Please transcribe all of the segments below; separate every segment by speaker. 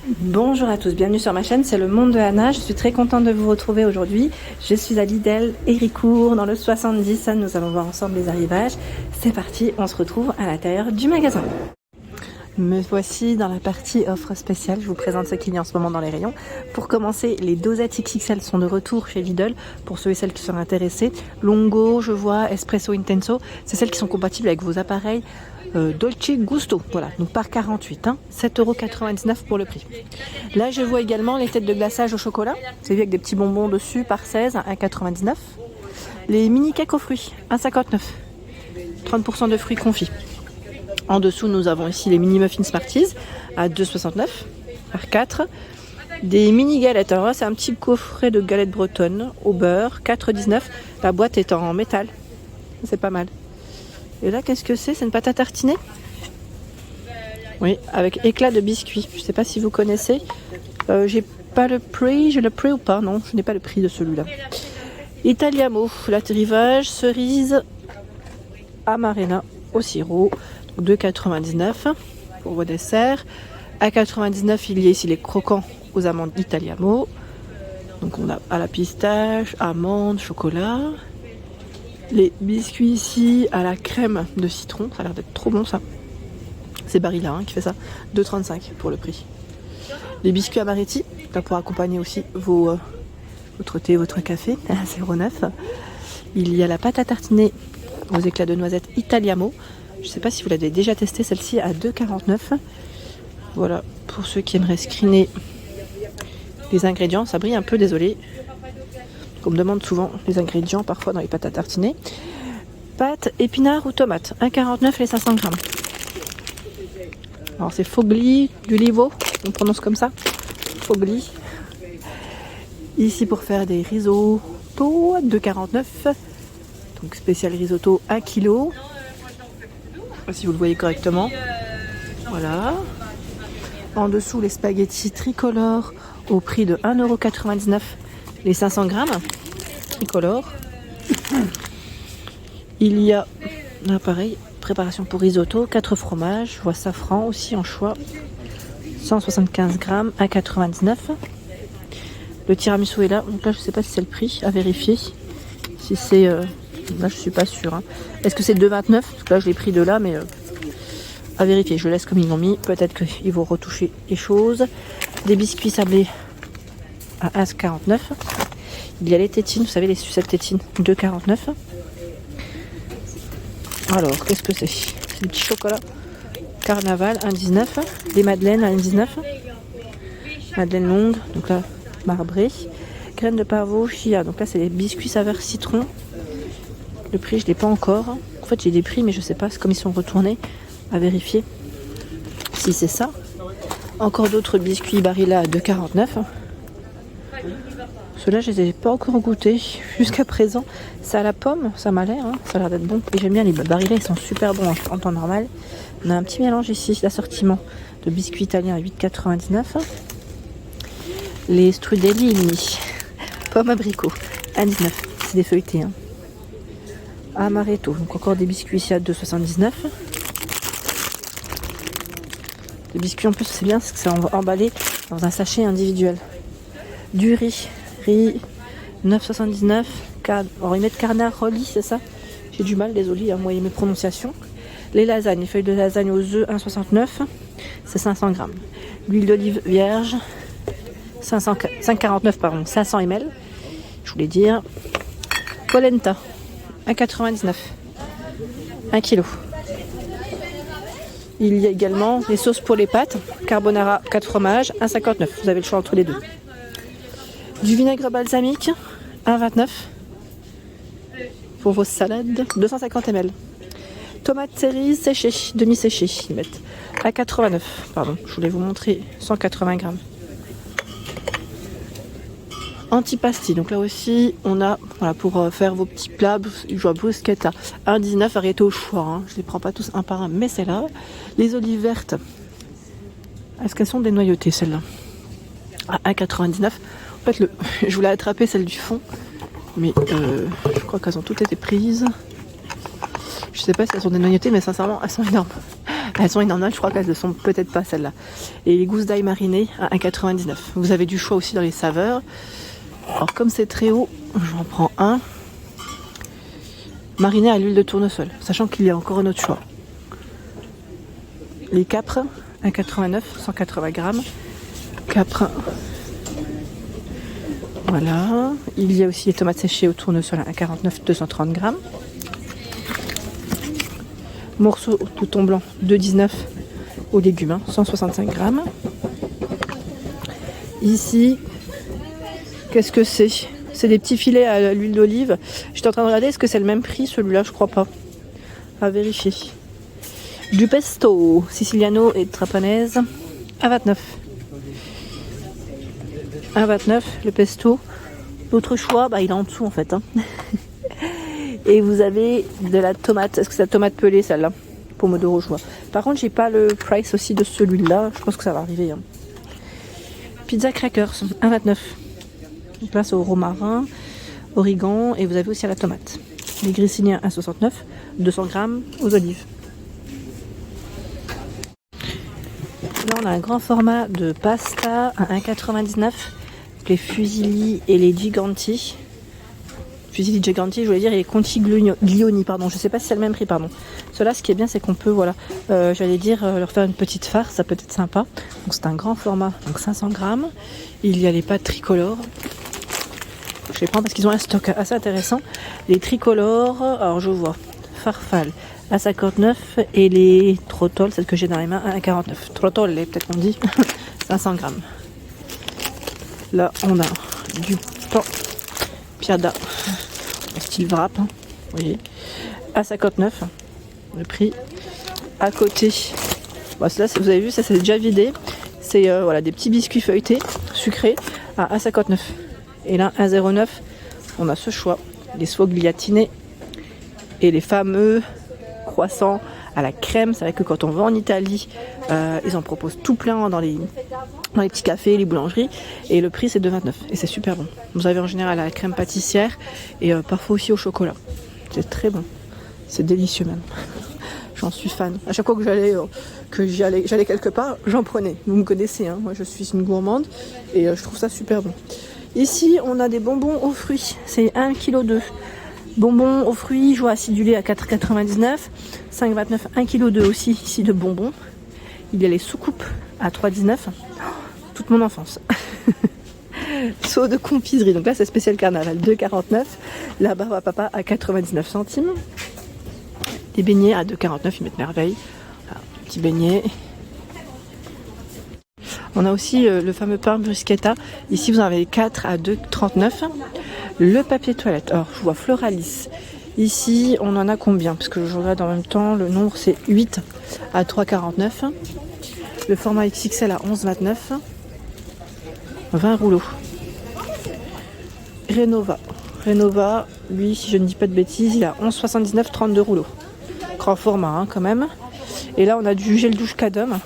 Speaker 1: Bonjour à tous, bienvenue sur ma chaîne, c'est le monde de Anna. Je suis très contente de vous retrouver aujourd'hui. Je suis à Lidl, Héricourt, dans le 70. Nous allons voir ensemble les arrivages. C'est parti, on se retrouve à l'intérieur du magasin. Me voici dans la partie offre spéciale. Je vous présente ce qu'il y a en ce moment dans les rayons. Pour commencer, les dosettes XXL sont de retour chez Lidl pour ceux et celles qui sont intéressés. Longo, je vois, Espresso Intenso, c'est celles qui sont compatibles avec vos appareils Dolce Gusto. Voilà, donc par 48, 7,99 € pour le prix. Là, je vois également les têtes de glaçage au chocolat. C'est vu avec des petits bonbons dessus par 16, 1,99 €. Les mini cakes aux fruits, 1,59 €. 30% de fruits confits. En dessous, nous avons ici les mini muffins Smarties à 2,69 € par 4. Des mini galettes. Alors là, c'est un petit coffret de galettes bretonnes au beurre, 4,19 €. La boîte est en métal. C'est pas mal. Et là, qu'est-ce que c'est? C'est une pâte à tartiner? Oui, avec éclat de biscuit. Je ne sais pas si vous connaissez. J'ai pas le prix. J'ai le prix ou pas? Non, je n'ai pas le prix de celui-là. Italiamo, l'atterrivage, cerise amarena au sirop. 2,99 € pour vos desserts. À 99, il y a ici les croquants aux amandes Italiamo. Donc on a à la pistache, amandes, chocolat. Les biscuits ici à la crème de citron. Ça a l'air d'être trop bon ça. C'est Barilla qui fait ça. 2,35 € pour le prix. Les biscuits amaretti, là pour accompagner aussi votre thé, votre café, à 0,9 €. Il y a la pâte à tartiner aux éclats de noisettes Italiamo. Je ne sais pas si vous l'avez déjà testé, celle-ci à 2,49 €. Voilà, pour ceux qui aimeraient screener les ingrédients. Ça brille un peu, désolé. On me demande souvent les ingrédients parfois dans les pâtes à tartiner. Pâtes, épinards ou tomates, 1,49 € les 500 grammes. Alors c'est Fogli du Livo, on prononce comme ça. Fogli. Ici pour faire des risottos, 2,49 €. Donc spécial risotto 1 kg. Si vous le voyez correctement. Voilà. En dessous les spaghettis tricolores au prix de 1,99 € les 500 grammes. Tricolore. Il y a là pareil, préparation pour risotto, 4 fromages, je vois safran aussi en choix. 175 grammes, 1,99 €. Le tiramisu est là, donc là je sais pas si c'est le prix, à vérifier. Si c'est là je suis pas sûre. Est-ce que c'est 2,29 €? Parce que là je l'ai pris de là, mais à vérifier. Je laisse comme ils l'ont mis. Peut-être qu'ils vont retoucher les choses. Des biscuits sablés à 1,49 €. Il y a les tétines, vous savez les sucettes tétines, 2,49 €. Alors qu'est-ce que c'est? C'est du petit chocolat Carnaval, 1,19 €. Des madeleines, 1,19 €. Madeleine longue, donc là marbrée. Graines de pavot, chia. Donc là c'est les biscuits saveur citron. Le prix je l'ai pas encore. En fait j'ai des prix mais je sais pas, c'est comme ils sont retournés. À vérifier si c'est ça. Encore d'autres biscuits Barilla à 2,49 €. Ceux-là je les ai pas encore goûtés jusqu'à présent. C'est à la pomme, ça m'a l'air, ça a l'air d'être bon. Et j'aime bien les Barilla, ils sont super bons en temps normal. On a un petit mélange ici d'assortiment de biscuits italiens à 8,99 €. Les Strudellini, pomme abricot, 1,19 €. C'est des feuilletés. Amaretto, donc encore des biscuits ici à 2,79 €. Les biscuits en plus c'est bien parce que c'est emballé dans un sachet individuel. Du riz 9,79 €. Alors ils mettent Carnaroli, c'est ça? J'ai du mal, désolé, moi et mes prononciations. Les lasagnes, les feuilles de lasagne aux œufs, 1,69 €. C'est 500 grammes. L'huile d'olive vierge, 5,49 €, 500 ml. Je voulais dire. Polenta, 1,99 €. 1 kg. Il y a également les sauces pour les pâtes. Carbonara, 4 fromages, 1,59 €. Vous avez le choix entre les deux. Du vinaigre balsamique, 1,29 € pour vos salades, 250 ml. Tomates cerises séchées, demi-séchées, ils mettent à 89 €. Pardon, je voulais vous montrer 180 grammes. Antipasti, donc là aussi on a pour faire vos petits plats, je vois bruschetta, 1,19 € arrêté au choix. Je les prends pas tous un par un, mais c'est là. Les olives vertes, est-ce qu'elles sont dénoyautées celles-là? À 1,99 €. En fait, je voulais attraper celle du fond, mais je crois qu'elles ont toutes été prises. Je sais pas si elles sont dénoyautées, mais sincèrement, elles sont énormes. Elles sont énormes, je crois qu'elles ne sont peut-être pas celles-là. Et les gousses d'ail marinées à 1,99 €. Vous avez du choix aussi dans les saveurs. Alors comme c'est très haut, j'en prends un. Mariné à l'huile de tournesol, sachant qu'il y a encore un autre choix. Les capres, 1,89 €, 180 grammes. Capres. Voilà. Il y a aussi les tomates séchées au tournesol à 1,49 €, 230 grammes. Morceaux de thon blanc, 2,19 € aux légumes, 165 grammes. Ici, qu'est-ce que c'est? C'est des petits filets à l'huile d'olive. J'étais en train de regarder, est-ce que c'est le même prix celui-là? Je crois pas. À vérifier. Du pesto siciliano et trapanese à 29. À 29, le pesto. L'autre choix, il est en dessous en fait. Et vous avez de la tomate. Est-ce que c'est la tomate pelée celle-là? Pomodoro, je vois. Par contre, j'ai pas le price aussi de celui-là. Je pense que ça va arriver. Pizza crackers, 1,29. Place au romarin, origan et vous avez aussi à la tomate. Les grissiniens, 1,69. 200 grammes aux olives. Là, on a un grand format de pasta à 1,99. Les fusilli et les giganti. Fusilli giganti, je voulais dire, et les contiglioni, pardon. Je sais pas si c'est le même prix, pardon. Cela, ce qui est bien, c'est qu'on peut, voilà, j'allais dire, leur faire une petite farce, ça peut être sympa. Donc c'est un grand format, donc 500 grammes. Il y a les pâtes tricolores. Je les prends parce qu'ils ont un stock assez intéressant. Les tricolores, alors je vois, farfalle à 59 et les trottoles, celles que j'ai dans les mains, à 1,49. Trottoles, peut-être qu'on dit, 500 grammes. Là, on a du pain piada, style wrap, vous voyez, à 59, le prix. À côté, bon, là, vous avez vu, ça c'est déjà vidé. C'est voilà, des petits biscuits feuilletés, sucrés, à 1,59. Et là, 1,09, on a ce choix, les sfogliatine et les fameux croissants à la crème. C'est vrai que quand on va en Italie, ils en proposent tout plein dans les petits cafés, les boulangeries. Et le prix, c'est 2,29. Et c'est super bon. Vous avez en général à la crème pâtissière et parfois aussi au chocolat. C'est très bon. C'est délicieux même. J'en suis fan. À chaque fois que j'allais quelque part, j'en prenais. Vous me connaissez, hein. Moi je suis une gourmande et je trouve ça super bon. Ici, on a des bonbons aux fruits. C'est 1,2 kg. Bonbons aux fruits, joie acidulée à 4,99. 5,29, 1,2 kg aussi ici de bonbons. Il y a les soucoupes à 3,19. Toute mon enfance. Saut de confiserie. Donc là, c'est spécial carnaval, 2,49. La barbe à papa à 99 centimes. Des beignets à 2,49, ils mettent merveille. Voilà, petit beignet. On a aussi le fameux pain bruschetta. Ici, vous en avez 4 à 2,39. Le papier toilette. Alors, je vois Floralis. Ici, on en a combien? Parce que je regarde en même temps. Le nombre, c'est 8 à 3,49. Le format XXL à 11,29. 20 rouleaux. Renova, lui, si je ne dis pas de bêtises, il a 11,79, 32 rouleaux. Grand format, hein, quand même. Et là, on a du gel douche Cadom.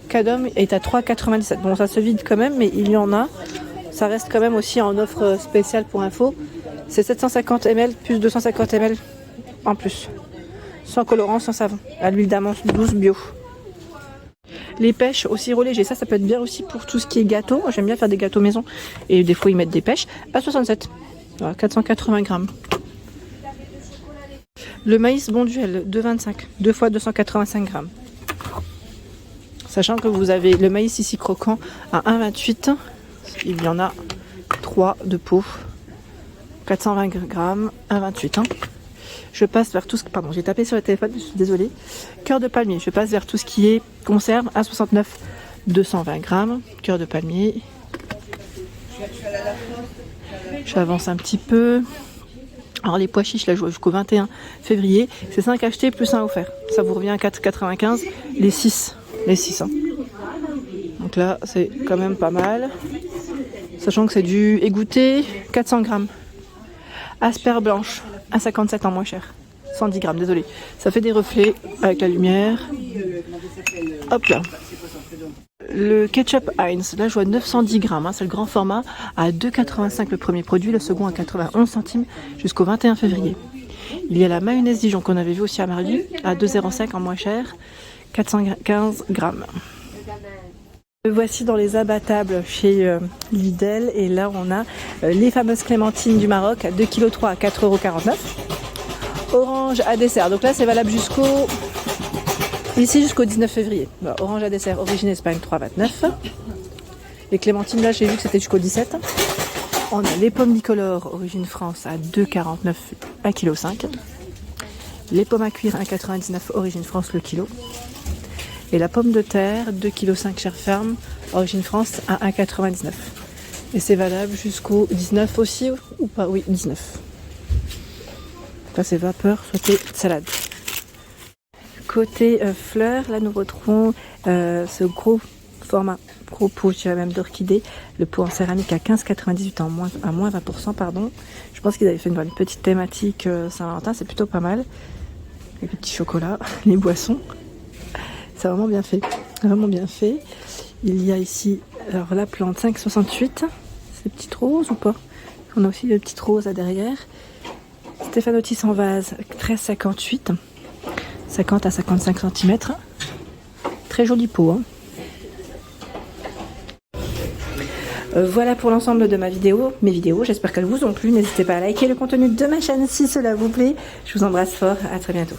Speaker 1: Cadom est à 3,97. Bon, ça se vide quand même, mais il y en a. Ça reste quand même aussi en offre spéciale pour info. C'est 750 ml plus 250 ml en plus. Sans colorant, sans savon. À l'huile d'amande douce bio. Les pêches au sirop léger, ça peut être bien aussi pour tout ce qui est gâteau. J'aime bien faire des gâteaux maison. Et des fois, ils mettent des pêches. À 67. Voilà, 480 grammes. Le maïs Bonduel, 2,25. 2 fois 285 grammes. Sachant que vous avez le maïs ici croquant à 1,28. Il y en a 3 de pot. 420 grammes, 1,28. Je passe vers tout ce qui... Pardon, j'ai tapé sur le téléphone, je suis désolée. Cœur de palmier, je passe vers tout ce qui est conserve, 1,69, 220 grammes. Cœur de palmier. J'avance un petit peu. Alors les pois chiches, là, je vois jusqu'au 21 février. C'est 5 achetés plus 1 offert. Ça vous revient à 4,95. Les 6. Les 6. Hein. Donc là, c'est quand même pas mal. Sachant que c'est du égoutté, 400 grammes. Asperges blanches, 1,57 en moins cher. 110 grammes, désolé. Ça fait des reflets avec la lumière. Hop là. Le ketchup Heinz, là je vois 910 grammes, hein, c'est le grand format, à 2,85 le premier produit, le second à 91 centimes jusqu'au 21 février. Il y a la mayonnaise Dijon qu'on avait vu aussi à Marly, à 2,05 en moins cher, 415 grammes. Me voici dans les abattables chez Lidl et là on a les fameuses clémentines du Maroc à 2,3 kg à 4,49 €. Orange à dessert, donc là c'est valable jusqu'au 19 février. Voilà, orange à dessert, origine Espagne, 3,29 €. Les clémentines là j'ai vu que c'était jusqu'au 17. On a les pommes bicolores, origine France à 2,49 € à 1,5 kg. Les pommes à cuire, 1,99 € origine France le kilo. Et la pomme de terre, 2,5 kg chair ferme, origine France à 1,99 €. Et c'est valable jusqu'au 19 aussi ou pas? Oui, 19. Ça c'est vapeur sautée salade. Côté fleurs, là nous retrouvons ce gros format, gros pot, je dirais même d'orchidées, le pot en céramique à 15,98 à moins 20%, pardon. Je pense qu'ils avaient fait une petite thématique Saint-Valentin, c'est plutôt pas mal. Avec le petit chocolat, les boissons. C'est vraiment bien fait. Vraiment bien fait. Il y a ici, alors la plante 5,68. C'est petites roses ou pas? On a aussi des petites roses là derrière. Stéphanotis en vase, 13,58. 50 à 55 cm. Très joli pot. Hein. Voilà pour l'ensemble de mes vidéos. J'espère qu'elles vous ont plu. N'hésitez pas à liker le contenu de ma chaîne si cela vous plaît. Je vous embrasse fort. À très bientôt.